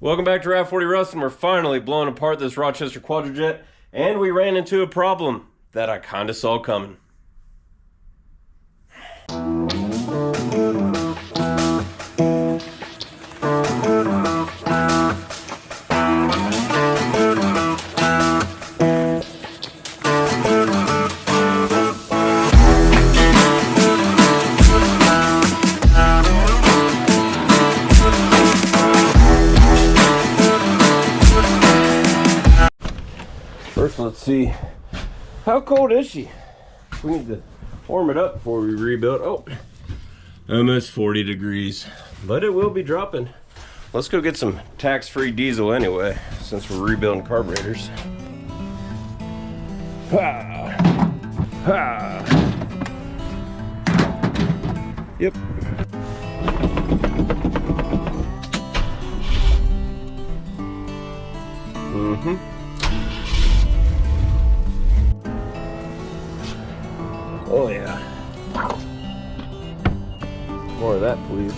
Welcome back to Route 40 Rust, and we're finally blowing apart this Rochester QuadraJet, and we ran into a problem that I kind of saw coming. First, let's see, how cold is she? We need to warm it up before we rebuild. Oh, almost 40 degrees, but it will be dropping. Let's go get some tax-free diesel anyway, since we're rebuilding carburetors. Ha! Ha! Yep. Mm-hmm. Oh yeah. More of that, please.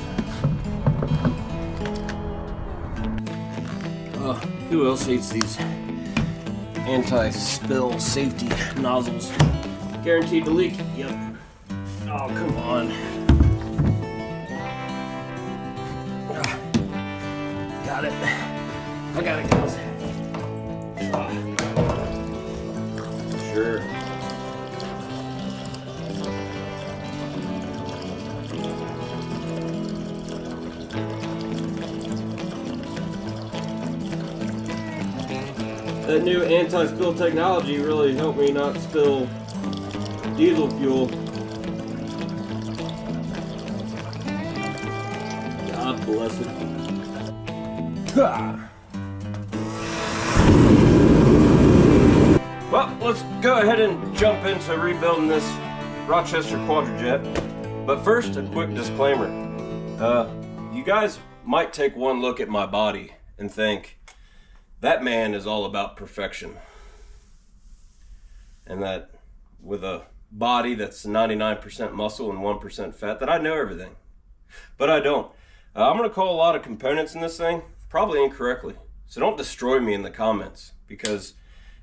Who else hates these anti-spill safety nozzles? Guaranteed to leak. Yep. Oh, come on. Got it. I got it, guys. Sure. That new anti-spill technology really helped me not spill diesel fuel. God bless it. Well, let's go ahead and jump into rebuilding this Rochester QuadraJet. But first, a quick disclaimer. You guys might take one look at my body and think, that man is all about perfection. And that with a body that's 99% muscle and 1% fat, that I know everything. But I don't. I'm going to call a lot of components in this thing probably incorrectly. So don't destroy me in the comments, because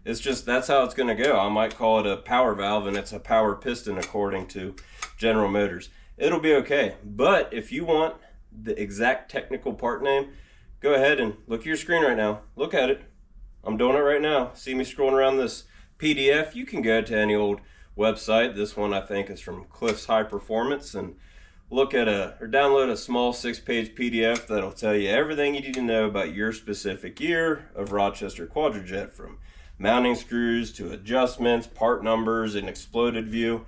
it's just, that's how it's going to go. I might call it a power valve and it's a power piston according to General Motors. It'll be okay. But if you want the exact technical part name, go ahead and look at your screen right now. Look at it. I'm doing it right now. See me scrolling around this PDF? You can go to any old website. This one I think is from Cliff's High Performance, and look at or download a small 6-page PDF that'll tell you everything you need to know about your specific year of Rochester QuadraJet, from mounting screws to adjustments, part numbers, and exploded view.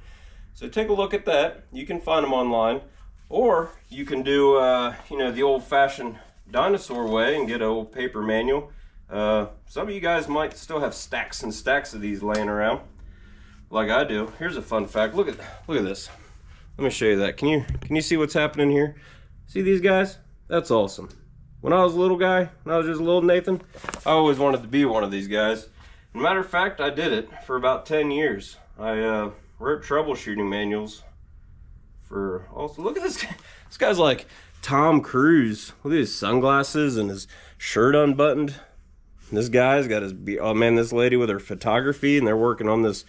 So take a look at that. You can find them online, or you can do the old-fashioned dinosaur way and get an old paper manual. Some of you guys might still have stacks and stacks of these laying around like I do. Here's a fun fact. Look at this. Let me show you that. Can you see what's happening here? See these guys? That's awesome. When I was a little guy, when I was just a little Nathan, I always wanted to be one of these guys. Matter of fact, I did it for about 10 years. I wrote troubleshooting manuals for also. Look at this guy. This guy's like Tom Cruise. Look at his sunglasses and his shirt unbuttoned. This guy's got his, oh man, this lady with her photography, and they're working on this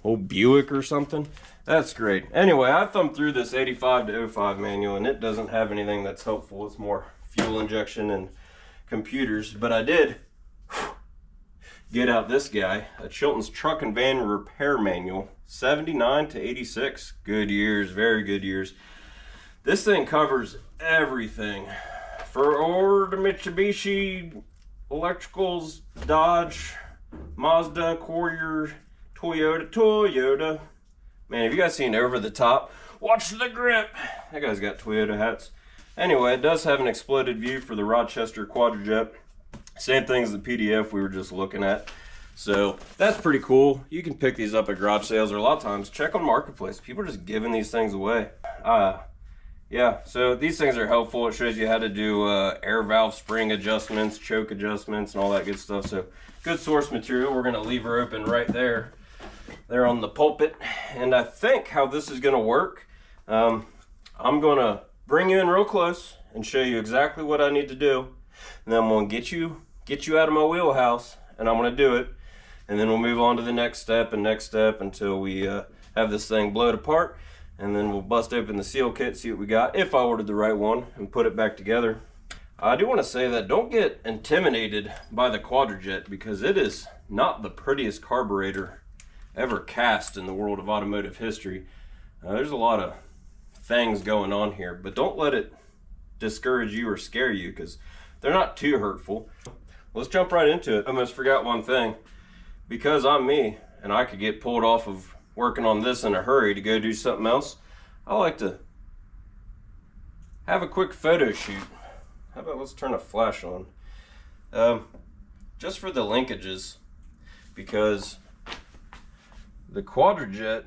old Buick or something. That's great. Anyway, I thumbed through this 85 to 05 manual, and it doesn't have anything that's helpful. It's more fuel injection and computers. But I did get out this guy, a Chilton's Truck and Van Repair Manual, 79 to 86. Good years, very good years. This thing covers everything for the Mitsubishi, electricals, Dodge, Mazda, Courier, Toyota. Man, have you guys seen Over the Top? Watch the grip. That guy's got Toyota hats. Anyway, it does have an exploded view for the Rochester QuadraJet. Same thing as the PDF we were just looking at. So that's pretty cool. You can pick these up at garage sales, or a lot of times check on Marketplace. People are just giving these things away. Yeah, so these things are helpful. It shows you how to do air valve spring adjustments, choke adjustments, and all that good stuff. So good source material. We're going to leave her open right there on the pulpit. And I think how this is going to work, I'm going to bring you in real close and show you exactly what I need to do. And then I'm gonna get you out of my wheelhouse, and I'm gonna do it. And then we'll move on to the next step until we have this thing blowed apart. And then we'll bust open the seal kit, see what we got, if I ordered the right one, and put it back together. I do want to say that don't get intimidated by the QuadraJet, because it is not the prettiest carburetor ever cast in the world of automotive history. There's a lot of things going on here, but don't let it discourage you or scare you, because they're not too hurtful. Let's jump right into it. I almost forgot one thing. Because I'm me, and I could get pulled off of working on this in a hurry to go do something else, I like to have a quick photo shoot. How about let's turn a flash on, just for the linkages, because the QuadraJet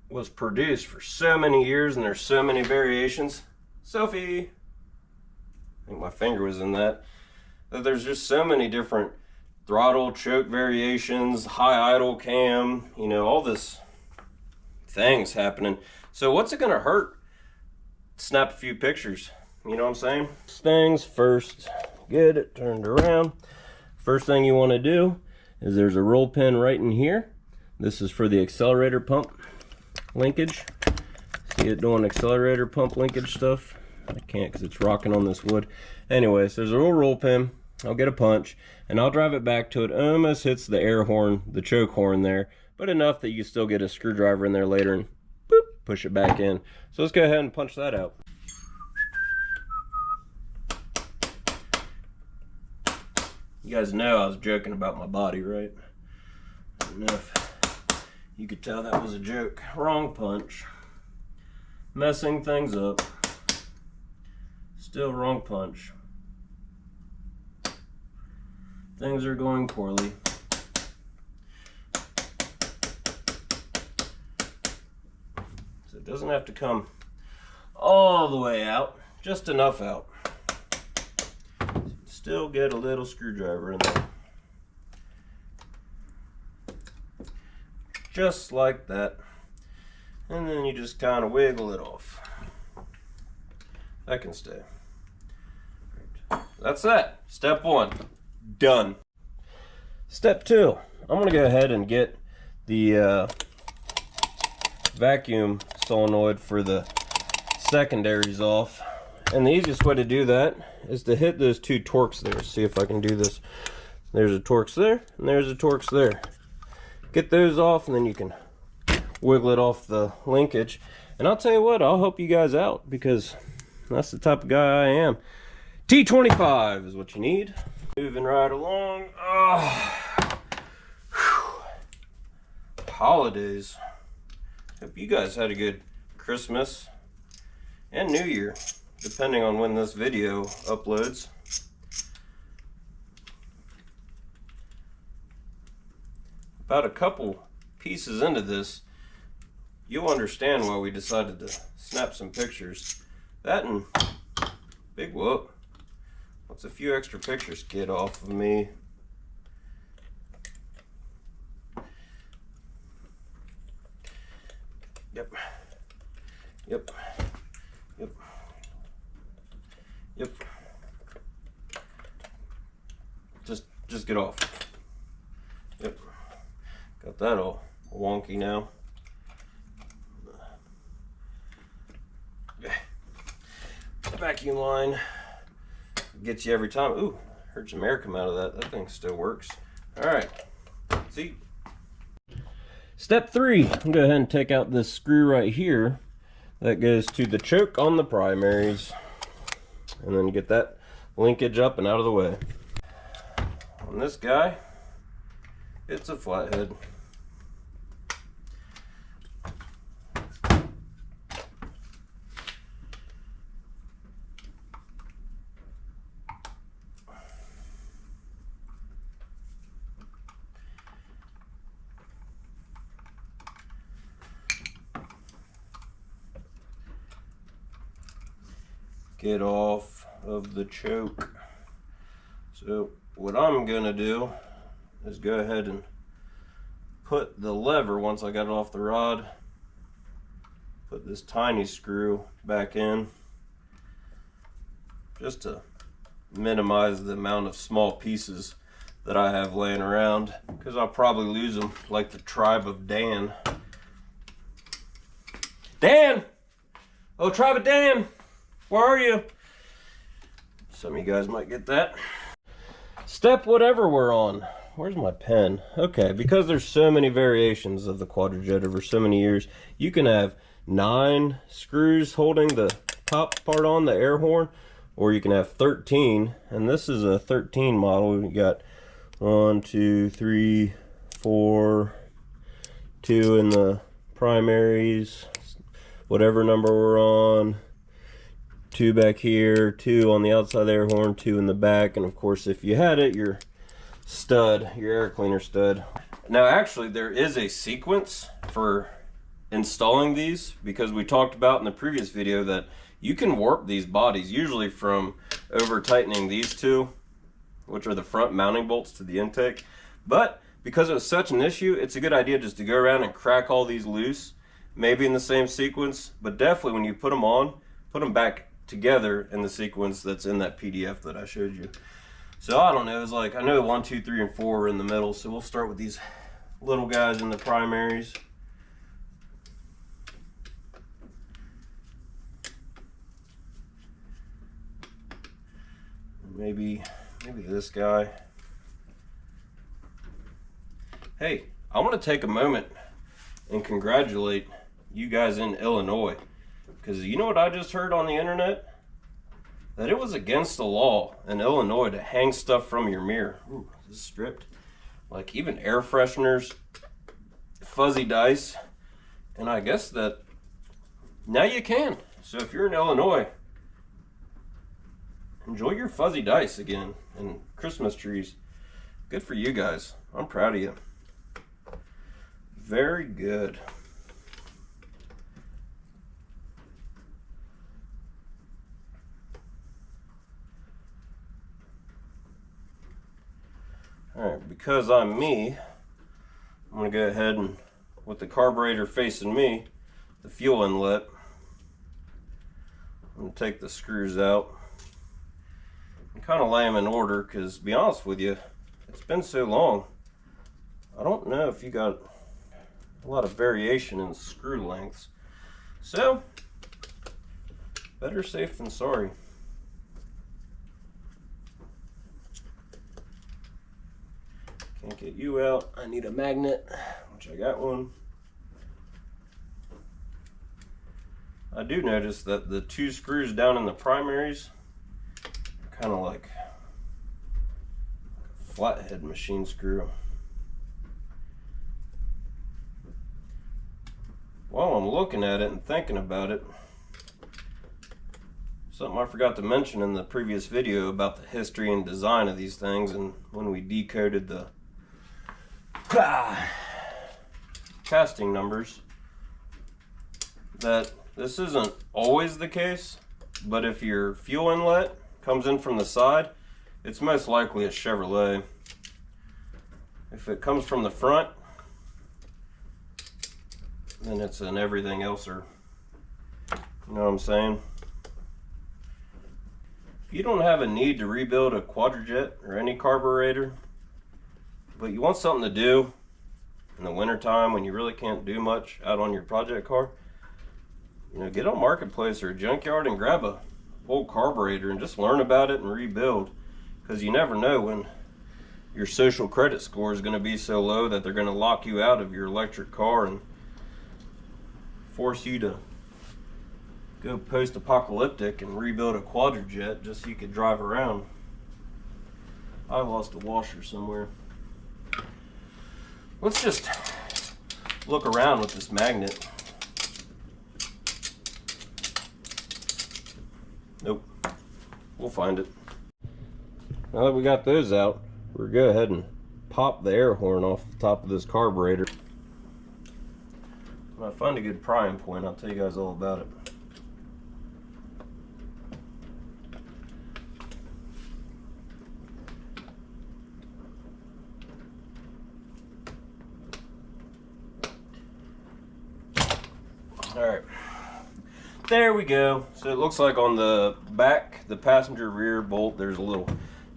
was produced for so many years and there's so many variations. Selfie! I think my finger was in that there's just so many different throttle, choke variations, high idle cam, you know, all this things happening. So what's it gonna hurt? Snap a few pictures, you know what I'm saying? Things first, get it turned around. First thing you wanna do is there's a roll pin right in here. This is for the accelerator pump linkage. See it doing accelerator pump linkage stuff? I can't because it's rocking on this wood. Anyways, there's a little roll pin. I'll get a punch and I'll drive it back till it almost hits the air horn, the choke horn there, but enough that you still get a screwdriver in there later and boop, push it back in. So let's go ahead and punch that out. You guys know I was joking about my body, right? I don't know if you could tell that was a joke. Wrong punch. Messing things up. Still wrong punch. Things are going poorly. So it doesn't have to come all the way out, just enough out. Still get a little screwdriver in there. Just like that. And then you just kind of wiggle it off. That can stay. That's that. Step one. Done. Step two, I'm going to go ahead and get the vacuum solenoid for the secondaries off. And the easiest way to do that is to hit those two Torx there. See if I can do this. There's a Torx there, and there's a Torx there. Get those off, and then you can wiggle it off the linkage. And I'll tell you what, I'll help you guys out, because that's the type of guy I am. T25 is what you need. Moving right along. Holidays. Hope you guys had a good Christmas and New Year, depending on when this video uploads. About a couple pieces into this, you'll understand why we decided to snap some pictures. That and big whoop. What's a few extra pictures get off of me? Yep. Yep. Yep. Yep. Just get off. Yep. Got that all wonky now. Vacuum line gets you every time. Ooh, heard some air come out of that. That thing still works. All right. See. Step three. I'm gonna go ahead and take out this screw right here that goes to the choke on the primaries, and then get that linkage up and out of the way. On this guy, it's a flathead. Get off of the choke. So what I'm gonna do is go ahead and put the lever, once I got it off the rod, put this tiny screw back in, just to minimize the amount of small pieces that I have laying around, because I'll probably lose them like the tribe of Dan. Dan! Oh, tribe of Dan! Where are you? Some of you guys might get that. Step whatever we're on. Where's my pen? Okay, because there's so many variations of the QuadraJet over so many years, you can have 9 screws holding the top part on, the air horn, or you can have 13, and this is a 13 model. We got 1, 2, 3, 4, 2 in the primaries, whatever number we're on, 2 back here, 2 on the outside of the air horn, 2 in the back, and of course if you had it, your stud, your air cleaner stud. Now actually there is a sequence for installing these, because we talked about in the previous video that you can warp these bodies, usually from over tightening these two, which are the front mounting bolts to the intake. But because it was such an issue, it's a good idea just to go around and crack all these loose, maybe in the same sequence, but definitely when you put them on, put them back together in the sequence that's in that PDF that I showed you. So I don't know, it's like, I know 1, 2, 3, and 4 are in the middle, so we'll start with these little guys in the primaries. Maybe this guy. Hey, I want to take a moment and congratulate you guys in Illinois, because you know what I just heard on the internet? That it was against the law in Illinois to hang stuff from your mirror. Ooh, this is stripped. Like even air fresheners, fuzzy dice, and I guess that now you can. So if you're in Illinois, enjoy your fuzzy dice again and Christmas trees. Good for you guys. I'm proud of you. Very good. Alright, because I'm me, I'm going to go ahead and, with the carburetor facing me, the fuel inlet, I'm going to take the screws out and kind of lay them in order, because to be honest with you, it's been so long, I don't know if you got a lot of variation in screw lengths. So, better safe than sorry. Can't get you out. I need a magnet, which I got one. I do notice that the 2 screws down in the primaries are kind of like a flathead machine screw. While I'm looking at it and thinking about it, something I forgot to mention in the previous video about the history and design of these things, and when we decoded the casting numbers, that this isn't always the case, but if your fuel inlet comes in from the side, it's most likely a Chevrolet. If it comes from the front, then it's an everything elser. You know what I'm saying? If you don't have a need to rebuild a QuadraJet or any carburetor, but you want something to do in the wintertime when you really can't do much out on your project car, you know, get on Marketplace or a junkyard and grab a old carburetor and just learn about it and rebuild, because you never know when your social credit score is going to be so low that they're going to lock you out of your electric car and force you to go post-apocalyptic and rebuild a QuadraJet just so you could drive around. I lost a washer somewhere. Let's just look around with this magnet. Nope, we'll find it. Now that we got those out, we're gonna go ahead and pop the air horn off the top of this carburetor. When I find a good prying point, I'll tell you guys all about it. Alright, There we go. So it looks like on the back, the passenger rear bolt, there's a little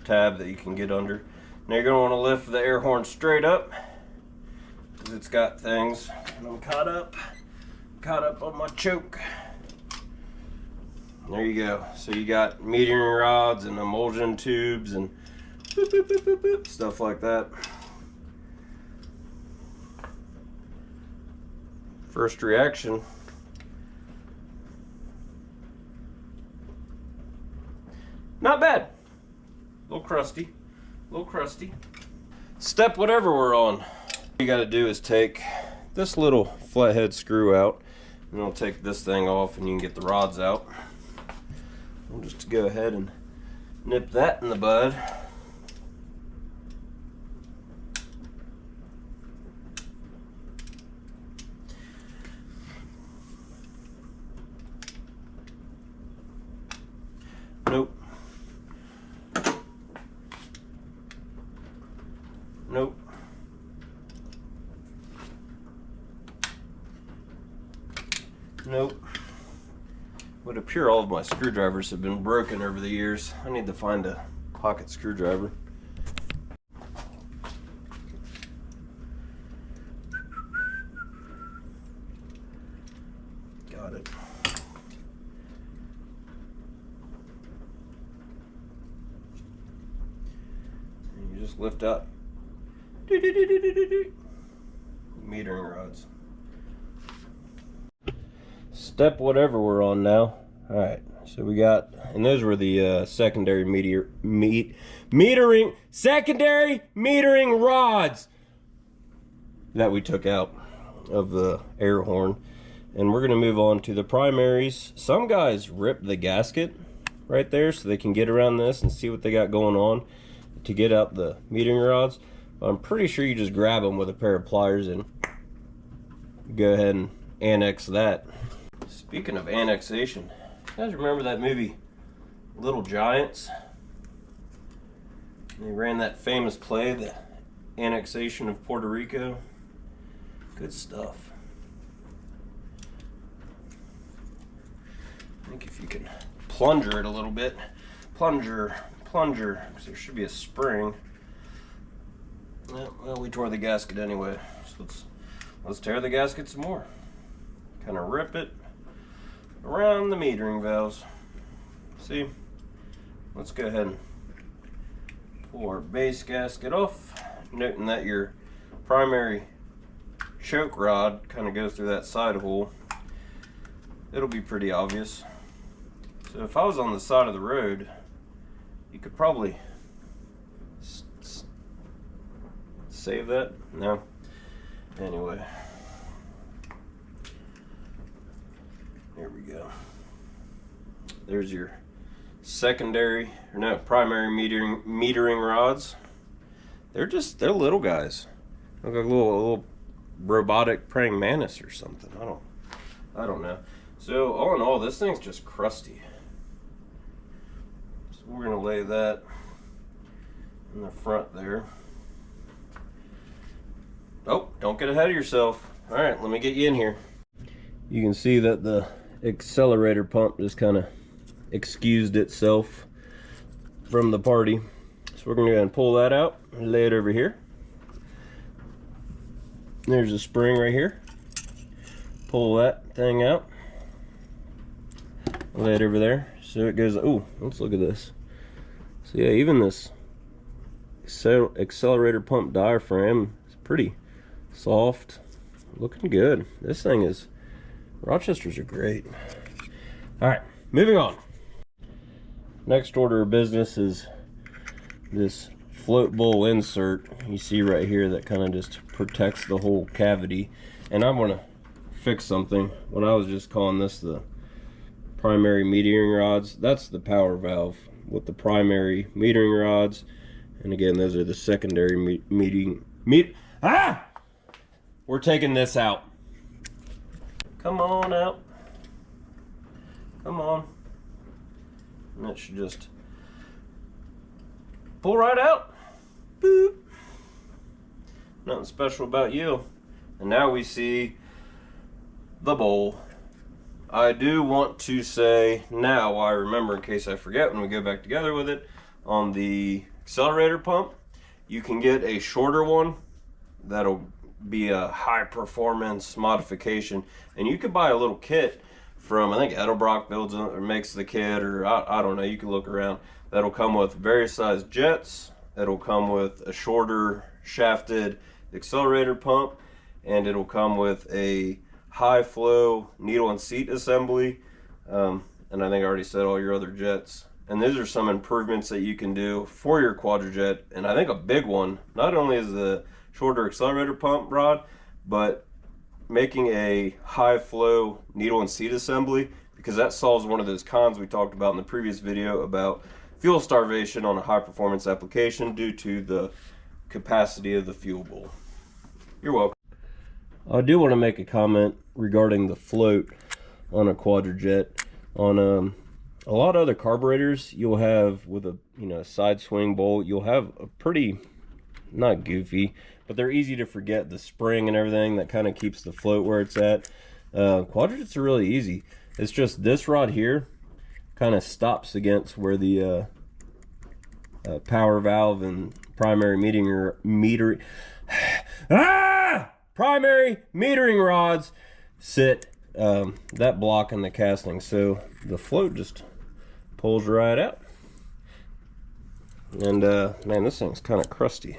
tab that you can get under. Now you're going to want to lift the air horn straight up because it's got things. And I'm caught up on my choke. There you go. So you got metering rods and emulsion tubes and boop, boop, boop, boop, boop, stuff like that. First reaction. Not bad. A little crusty. A little crusty. Step whatever we're on. All you gotta do is take this little flathead screw out, and it'll take this thing off and you can get the rods out. I'll just go ahead and nip that in the bud. Nope. Nope. Nope. Would appear all of my screwdrivers have been broken over the years. I need to find a pocket screwdriver. Got it. And you just lift up. Metering rods. Step whatever we're on now. All right, so we got, and those were the secondary metering rods that we took out of the air horn, and we're gonna move on to the primaries. Some guys rip the gasket right there so they can get around this and see what they got going on to get out the metering rods. But I'm pretty sure you just grab them with a pair of pliers and go ahead and annex that. Speaking of annexation, you guys remember that movie Little Giants? They ran that famous play, the annexation of Puerto Rico. Good stuff. I think if you can plunger it a little bit, plunger, because there should be a spring. Well, we tore the gasket anyway, so let's tear the gasket some more. Kind of rip it around the metering valves. See? Let's go ahead and pull our base gasket off, noting that your primary choke rod kind of goes through that side hole. It'll be pretty obvious. So if I was on the side of the road, you could probably save that. No. Anyway. There we go. There's your primary metering rods. They're little guys. Look like a little robotic praying mantis or something. I don't know. So all in all, this thing's just crusty. So we're gonna lay that in the front there. Oh, don't get ahead of yourself. All right, let me get you in here. You can see that the accelerator pump just kind of excused itself from the party. So we're going to go ahead and pull that out and lay it over here. There's a spring right here. Pull that thing out. Lay it over there. So it goes, oh, let's look at this. So yeah, even this accelerator pump diaphragm is pretty soft. Looking good. This thing is, Rochesters are great. All right, moving on. Next order of business is this float bowl insert you see right here that kind of just protects the whole cavity. And I want to fix something. When I was just calling this the primary metering rods, that's the power valve with the primary metering rods. And again, those are the secondary We're taking this out. Come on out. Come on. And that should just pull right out. Boop. Nothing special about you. And now we see the bowl. I do want to say now, I remember in case I forget when we go back together with it, on the accelerator pump, you can get a shorter one that'll be a high performance modification, and you could buy a little kit from, I think Edelbrock builds or makes the kit, or I don't know, you can look around. That'll come with various size jets, it'll come with a shorter shafted accelerator pump, and it'll come with a high flow needle and seat assembly, and I think I already said all your other jets. And those are some improvements that you can do for your QuadraJet. And I think a big one, not only is the shorter accelerator pump rod, but making a high flow needle and seat assembly, because that solves one of those cons we talked about in the previous video about fuel starvation on a high performance application due to the capacity of the fuel bowl. You're welcome. I do want to make a comment regarding the float on a QuadraJet. On a lot of other carburetors, you'll have with a side swing bolt, you'll have a pretty, not goofy, but they're easy to forget, the spring and everything that kind of keeps the float where it's at. QuadraJets are really easy. It's just this rod here kind of stops against where the power valve and primary primary metering rods sit, that block in the casting, so the float just pulls right out. And man, this thing's kind of crusty.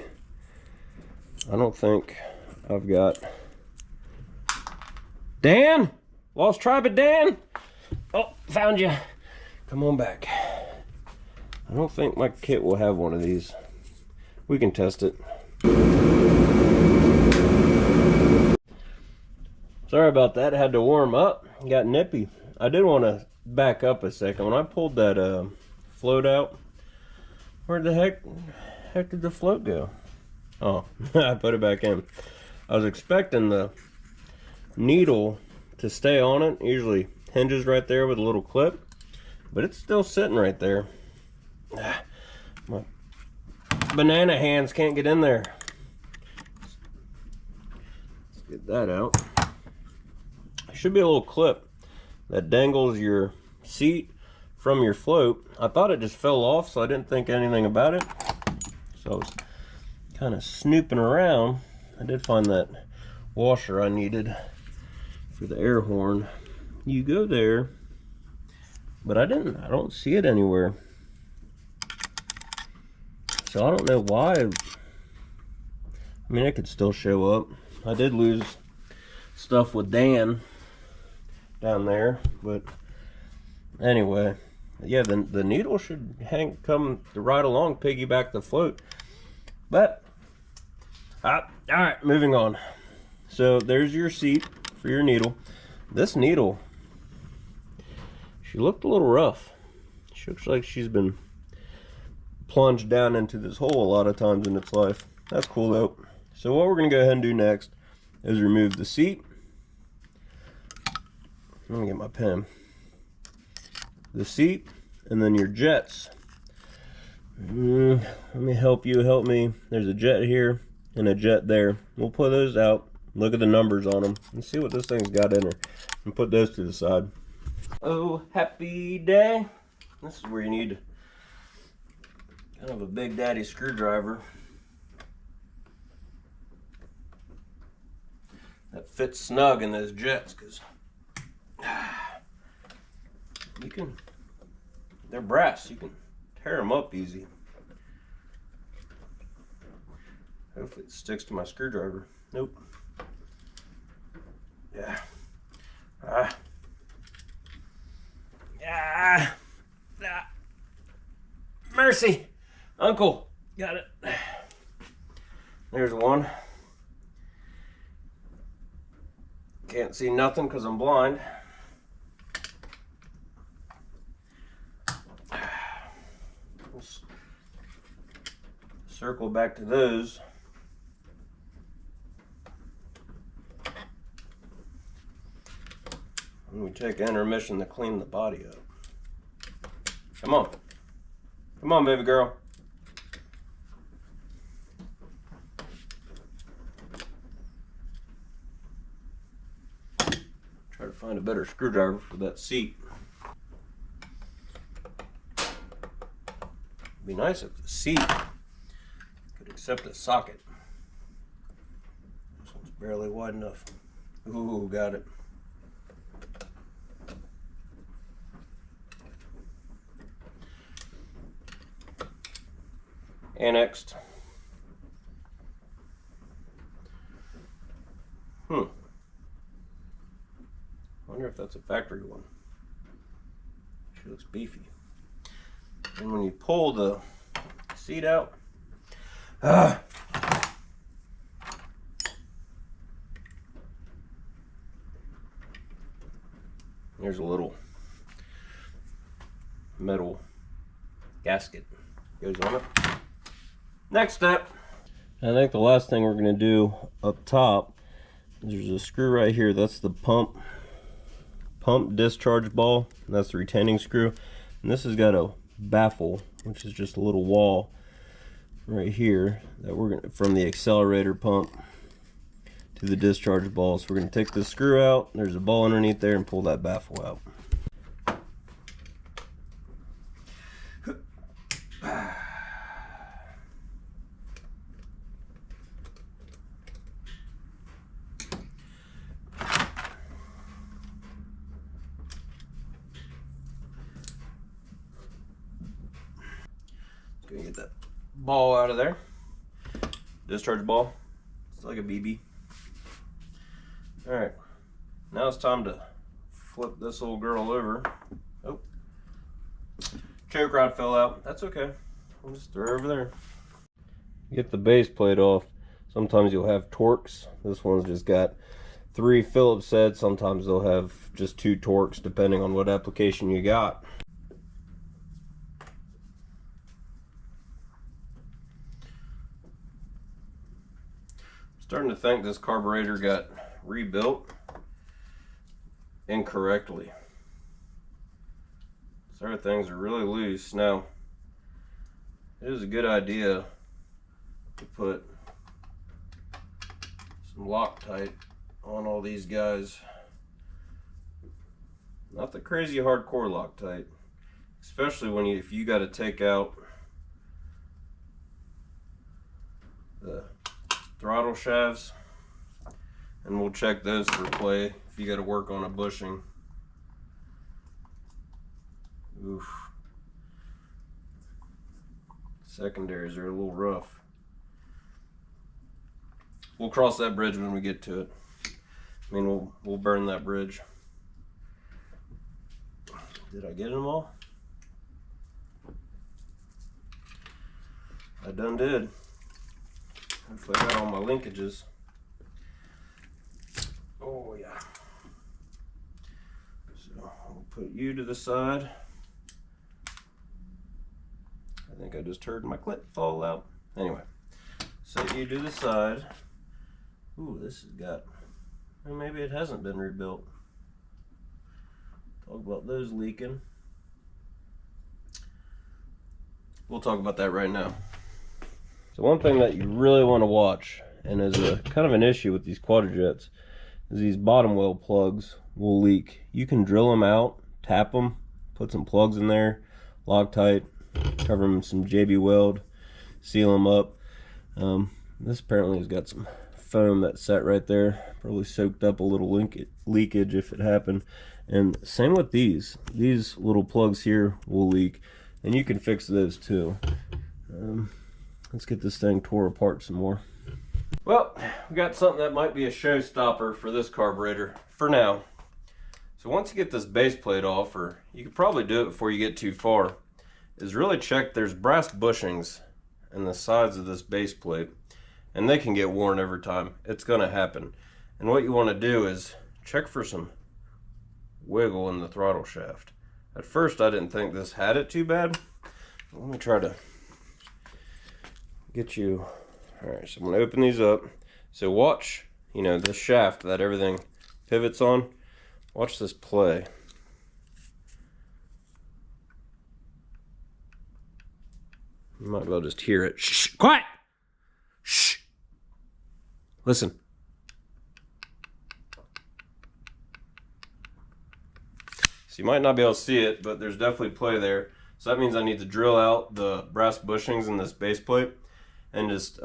I don't think I've got Dan, lost tribe of Dan. Oh, found you. Come on back. I don't think my kit will have one of these. We can test it. Sorry about that, had to warm up, got nippy. I did want to back up a second. When I pulled that float out, where the heck did the float go? Oh, I put it back in. I was expecting the needle to stay on it. It usually hinges right there with a little clip, but it's still sitting right there. My banana hands can't get in there. Let's get that out. Should be a little clip that dangles your seat from your float. I thought it just fell off, so I didn't think anything about it. So I was kind of snooping around. I did find that washer I needed for the air horn. You go there, but I don't see it anywhere. So I don't know why. I mean, it could still show up. I did lose stuff with Dan down there, but anyway, yeah, the needle should come right along, piggyback the float. But all right, moving on. So there's your seat for your needle. This needle, she looked a little rough. She looks like she's been plunged down into this hole a lot of times in its life. That's cool though. So what we're gonna go ahead and do next is remove the seat. Let me get my pen. The seat, and then your jets. Let me help you, help me. There's a jet here and a jet there. We'll pull those out, look at the numbers on them, and see what this thing's got in her, and put those to the side. Oh, happy day. This is where you need kind of a big daddy screwdriver that fits snug in those jets, because they're brass, you can tear them up easy. Hopefully it sticks to my screwdriver. Nope. Yeah. Mercy, Uncle. Got it. There's one. Can't see nothing because I'm blind. Circle back to those. And we take intermission to clean the body up. Come on. Come on, baby girl. Try to find a better screwdriver for that seat. It'd be nice if the seat could accept a socket. This one's barely wide enough. Ooh, got it. Annexed. Wonder if that's a factory one. She looks beefy. And when you pull the seat out, there's a little metal gasket goes on it. Next step. I think the last thing we're going to do up top is there's a screw right here. That's the pump discharge ball. That's the retaining screw. And this has got a baffle, which is just a little wall right here that we're going to, from the accelerator pump to the discharge ball. So we're going to take this screw out. There's a ball underneath there and pull that baffle out. Gonna get that ball out of there. Discharge ball. It's like a BB. Alright. Now it's time to flip this little girl over. Oh. Choke rod fell out. That's okay. We'll just throw it over there. Get the base plate off. Sometimes you'll have Torx. This one's just got 3 Phillips heads. Sometimes they'll have just 2 Torx depending on what application you got. Starting to think this carburetor got rebuilt incorrectly. Certain things are really loose. Now, it is a good idea to put some Loctite on all these guys. Not the crazy hardcore Loctite, especially when if you got to take out the throttle shafts, and we'll check those for play if you got to work on a bushing. Oof. Secondaries are a little rough. We'll cross that bridge when we get to it. I mean, we'll burn that bridge. Did I get them all? I done did. Hopefully I got all my linkages. Oh yeah. So I'll put you to the side. I think I just heard my clip fall out. Anyway, set you to the side. Ooh, this has got, well, maybe it hasn't been rebuilt. Talk about those leaking. We'll talk about that right now. So one thing that you really want to watch, and is a kind of an issue with these QuadraJets, is these bottom weld plugs will leak. You can drill them out, tap them, put some plugs in there, Loctite, cover them in some JB Weld, seal them up. This apparently has got some foam that sat right there, probably soaked up a little leakage if it happened. And same with these little plugs here will leak, and you can fix those too. Let's get this thing tore apart some more. Well, we got something that might be a showstopper for this carburetor for now. So once you get this base plate off, or you could probably do it before you get too far, is really check. There's brass bushings in the sides of this base plate, and they can get worn every time. It's gonna happen. And what you want to do is check for some wiggle in the throttle shaft. At first I didn't think this had it too bad. Let me try to get you. Alright, so I'm going to open these up. So watch, you know, this shaft that everything pivots on. Watch this play. You might as well just hear it. Shh, quiet! Shh! Listen. So you might not be able to see it, but there's definitely play there. So that means I need to drill out the brass bushings in this base plate and just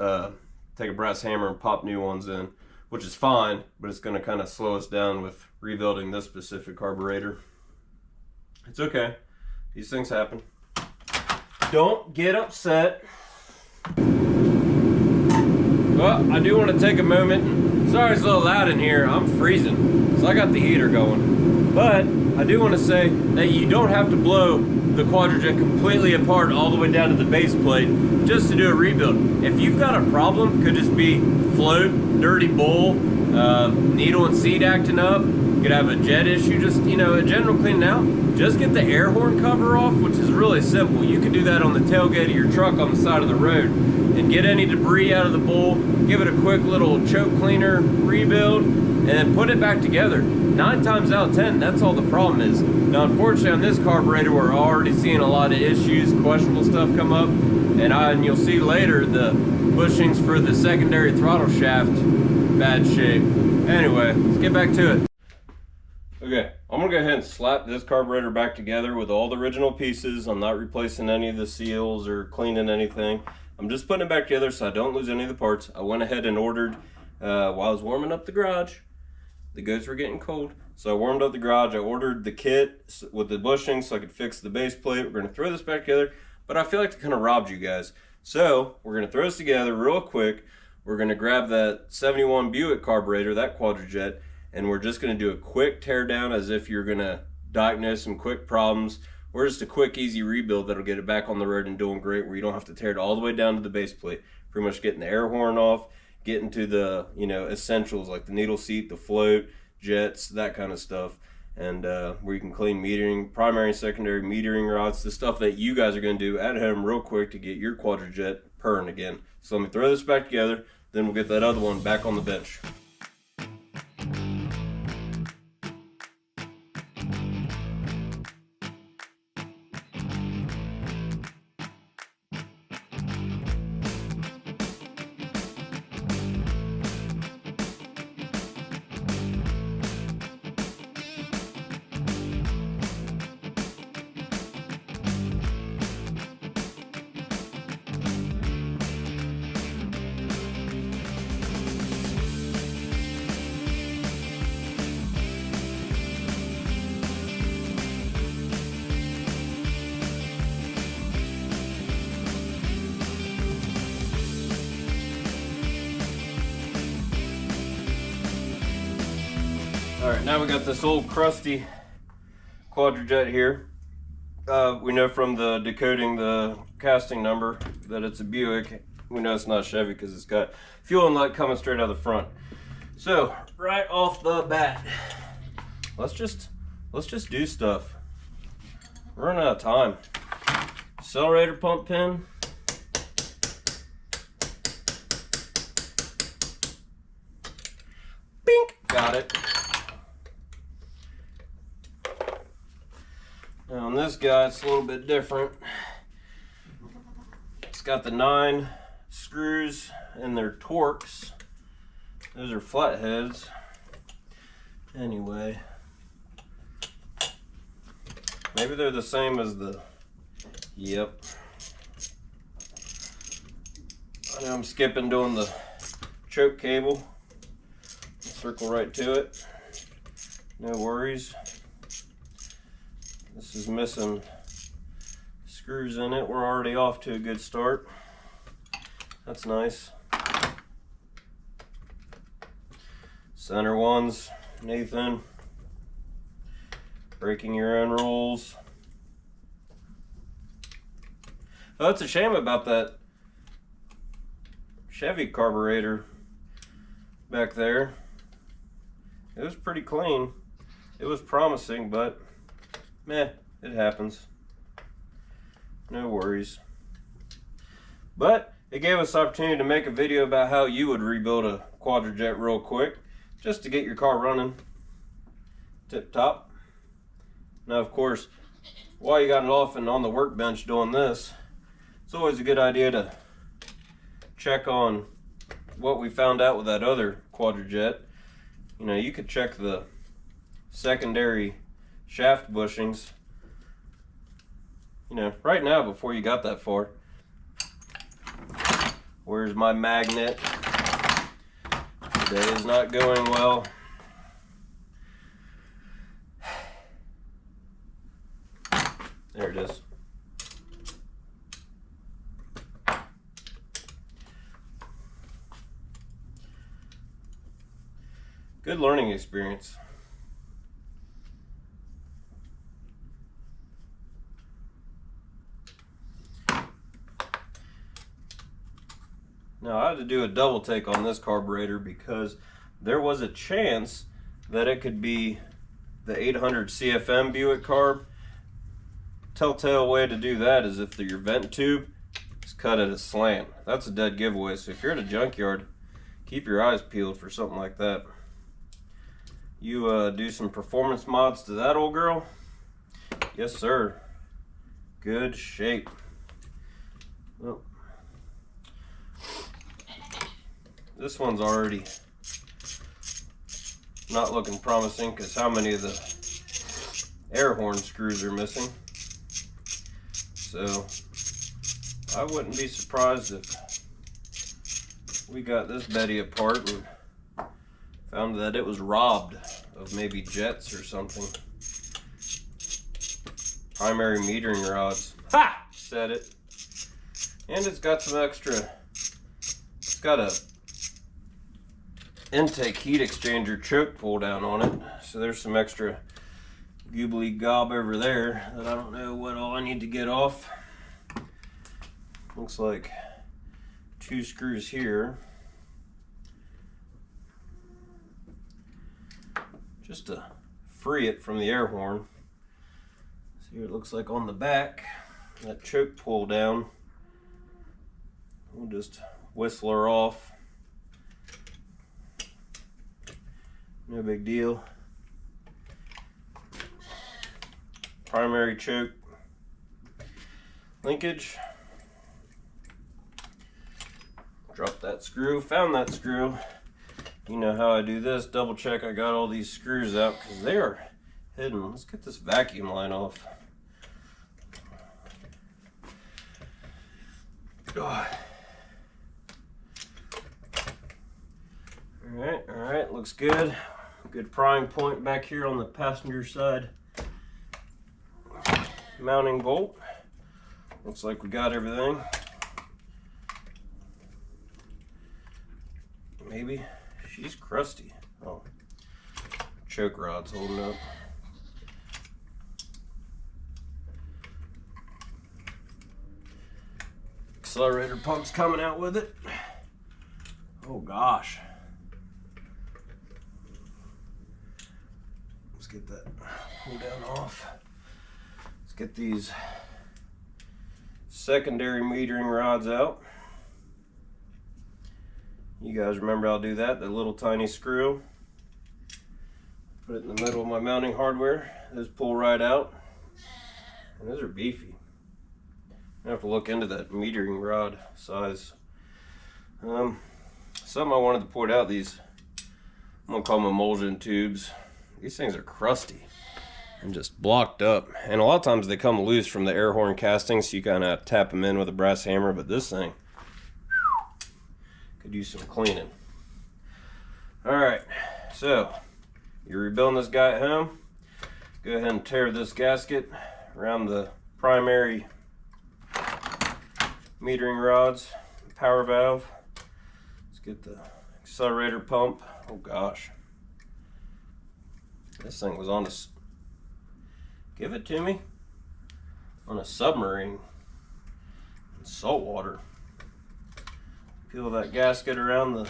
take a brass hammer and pop new ones in, which is fine, but it's going to kind of slow us down with rebuilding this specific carburetor. It's okay. These things happen. Don't get upset. Well, I do want to take a moment. Sorry it's a little loud in here. I'm freezing, so I got the heater going. But I do want to say that you don't have to blow the QuadraJet completely apart all the way down to the base plate just to do a rebuild. If you've got a problem, could just be float, dirty bowl, needle and seat acting up, you could have a jet issue, just, you know, a general cleaning out. Just get the air horn cover off, which is really simple. You can do that on the tailgate of your truck on the side of the road and get any debris out of the bowl, give it a quick little choke cleaner rebuild, and then put it back together. 9 times out of 10, that's all the problem is. Now, unfortunately, on this carburetor, we're already seeing a lot of issues, questionable stuff come up, and you'll see later the bushings for the secondary throttle shaft, bad shape. Anyway, let's get back to it. Okay, I'm gonna go ahead and slap this carburetor back together with all the original pieces. I'm not replacing any of the seals or cleaning anything. I'm just putting it back together so I don't lose any of the parts. I went ahead and ordered, while I was warming up the garage, the goats were getting cold, so I warmed up the garage. I ordered the kit with the bushings so I could fix the base plate. We're gonna throw this back together, but I feel like I kind of robbed you guys. So we're gonna throw this together real quick. We're gonna grab that 71 Buick carburetor, that QuadraJet, and we're just gonna do a quick tear down as if you're gonna diagnose some quick problems, or just a quick, easy rebuild that'll get it back on the road and doing great, where you don't have to tear it all the way down to the base plate. Pretty much getting the air horn off, getting to the, you know, essentials like the needle seat, the float, jets, that kind of stuff, and where you can clean metering, primary and secondary metering rods, the stuff that you guys are gonna do at home real quick to get your QuadraJet purring again. So let me throw this back together, then we'll get that other one back on the bench. Alright, now we got this old crusty QuadraJet here. We know from the decoding the casting number that it's a Buick. We know it's not Chevy because it's got fuel inlet coming straight out of the front. So, right off the bat, let's just do stuff. We're running out of time. Accelerator pump pin. Bink! Got it. Now on this guy, it's a little bit different. It's got the 9 screws and their Torx. Those are flatheads. Anyway, maybe they're the same as the, yep. I know I'm skipping doing the choke cable. Circle right to it. No worries. This is missing screws in it. We're already off to a good start. That's nice. Center ones, Nathan. Breaking your own rules. Oh, that's a shame about that Chevy carburetor back there. It was pretty clean. It was promising, but meh, it happens. No worries. But it gave us the opportunity to make a video about how you would rebuild a QuadraJet real quick, just to get your car running tip top. Now, of course, while you got it off and on the workbench doing this, it's always a good idea to check on what we found out with that other QuadraJet. You know, you could check the secondary shaft bushings. You know, right now, before you got that far. Where's my magnet? Today is not going well. There it is. Good learning experience. Now I had to do a double take on this carburetor because there was a chance that it could be the 800 CFM Buick carb. Telltale way to do that is if your vent tube is cut at a slant. That's a dead giveaway. So if you're at a junkyard, keep your eyes peeled for something like that. You do some performance mods to that old girl. Yes, sir. Good shape. Well, this one's already not looking promising because how many of the air horn screws are missing? So I wouldn't be surprised if we got this Betty apart and found that it was robbed of maybe jets or something. Primary metering rods. Ha! Said it. And it's got some extra. It's got a intake heat exchanger choke pull down on it. So there's some extra goobly gob over there that I don't know what all I need to get off. Looks like 2 screws here. Just to free it from the air horn. See what it looks like on the back. That choke pull down. We'll just whistle her off. No big deal. Primary choke linkage. Drop that screw. Found that screw. You know how I do this. Double check I got all these screws out because they are hidden. Let's get this vacuum line off. Oh. Alright, looks good. Good prying point back here on the passenger side. Mounting bolt. Looks like we got everything. Maybe. She's crusty. Oh. Choke rod's holding up. Accelerator pump's coming out with it. Oh gosh. Let's get that pull down off. Let's get these secondary metering rods out. You guys remember I'll do that, the little tiny screw. Put it in the middle of my mounting hardware. Those pull right out. And those are beefy. I have to look into that metering rod size. Something I wanted to point out, these, I'm gonna call them emulsion tubes. These things are crusty and just blocked up. And a lot of times they come loose from the air horn casting, so you kind of tap them in with a brass hammer, but this thing could use some cleaning. Alright, so you're rebuilding this guy at home. Go ahead and tear this gasket around the primary metering rods, power valve. Let's get the accelerator pump. Oh gosh. This thing was on a, give it to me, on a submarine in salt water. Peel that gasket around the,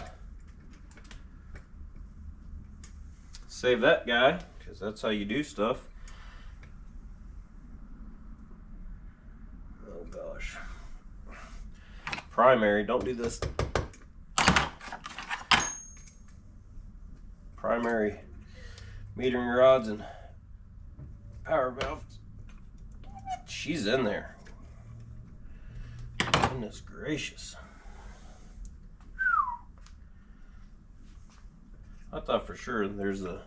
save that guy, because that's how you do stuff. Oh gosh. Primary, don't do this. Primary metering rods and power valves. She's in there. Goodness gracious. I thought for sure there's a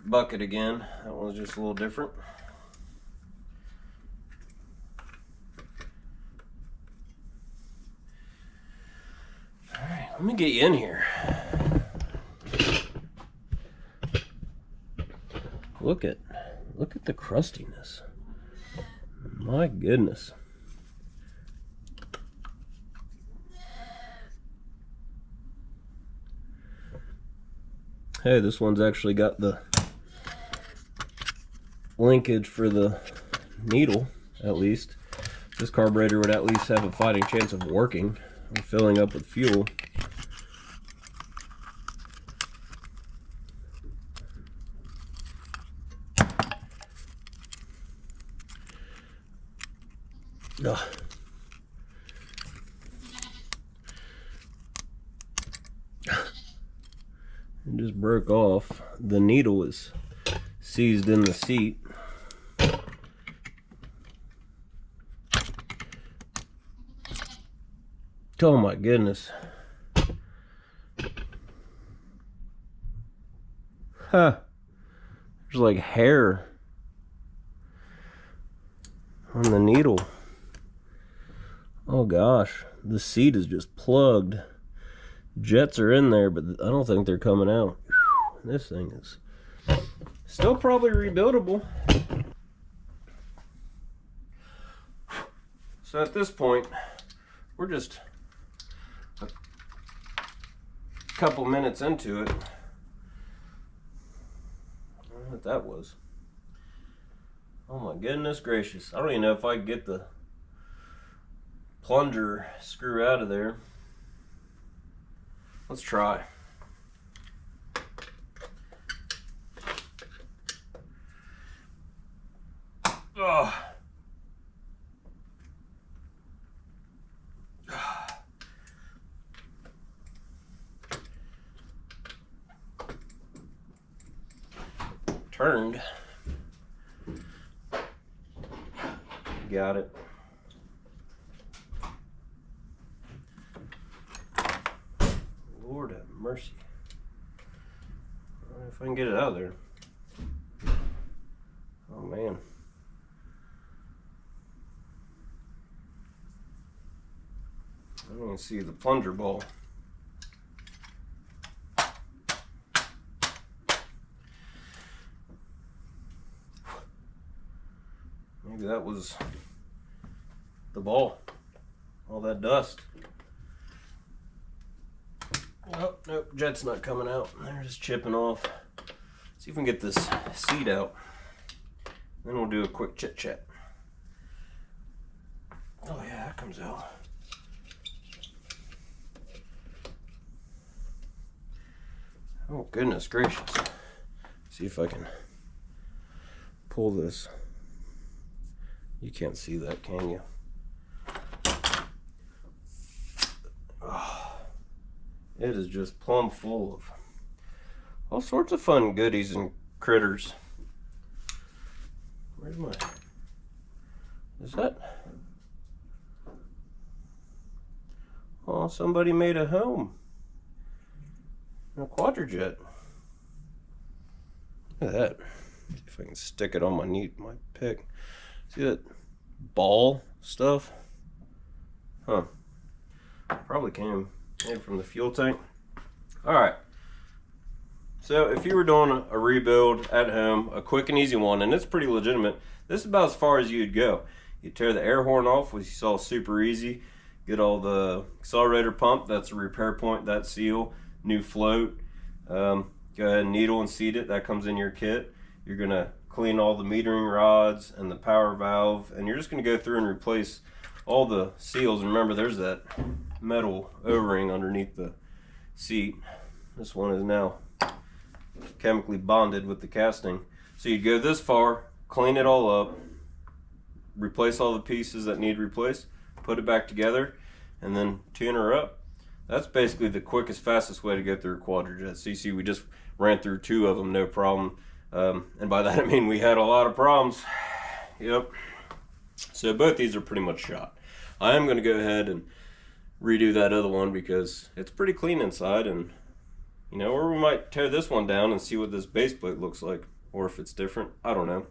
bucket again. That one's just a little different. All right, let me get you in here. Look at the crustiness. My goodness. Hey, this one's actually got the linkage for the needle, at least. This carburetor would at least have a fighting chance of working or filling up with fuel. Ugh. It just broke off. The needle is seized in the seat. Oh my goodness. Huh. There's like hair on the needle. Oh gosh, the seat is just plugged. Jets are in there, but I don't think they're coming out. Whew, this thing is still probably rebuildable. So at this point, we're just a couple minutes into it. I don't know what that was. Oh my goodness gracious. I don't even know if I can get the plunger screw out of there. Let's try. Ugh. Turned. Got it. Lord have mercy. I don't know if I can get it out of there. Oh man. I don't even see the plunger ball. Maybe that was the ball. All that dust. Oh, nope, jet's not coming out. They're just chipping off. See if we can get this seat out. Then we'll do a quick chit chat. Oh yeah, that comes out. Oh goodness gracious. See if I can pull this. You can't see that, can you? Oh, it is just plumb full of all sorts of fun goodies and critters. Where's my... Is that... Oh, somebody made a home. A QuadraJet. Look at that. See if I can stick it on my pick. See that ball stuff? Huh. Probably came in from the fuel tank. Alright. So if you were doing a rebuild at home, a quick and easy one, and it's pretty legitimate, this is about as far as you'd go. You tear the air horn off, which you saw super easy. Get all the accelerator pump, that's a repair point, that seal, new float. Go ahead and needle and seat it, that comes in your kit. You're gonna clean all the metering rods and the power valve, and you're just going to go through and replace all the seals. And remember, there's that metal O-ring underneath the seat. This one is now chemically bonded with the casting. So you'd go this far, clean it all up, replace all the pieces that need replaced, put it back together, and then tune her up. That's basically the quickest, fastest way to go through a QuadraJet. So you see, we just ran through 2 of them, no problem. And by that I mean we had a lot of problems. Yep. So both these are pretty much shot. I am going to go ahead and redo that other one because it's pretty clean inside, and You know, or we might tear this one down and see what this base plate looks like, or if it's different. I don't know.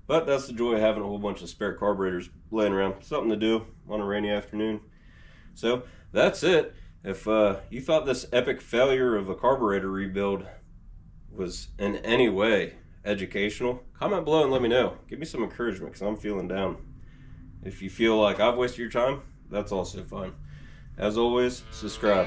But that's the joy of having a whole bunch of spare carburetors laying around. Something to do on a rainy afternoon. So that's it. If you thought this epic failure of a carburetor rebuild was in any way educational, comment below and let me know. Give me some encouragement, because I'm feeling down. If you feel like I've wasted your time, that's also fine. As always, subscribe.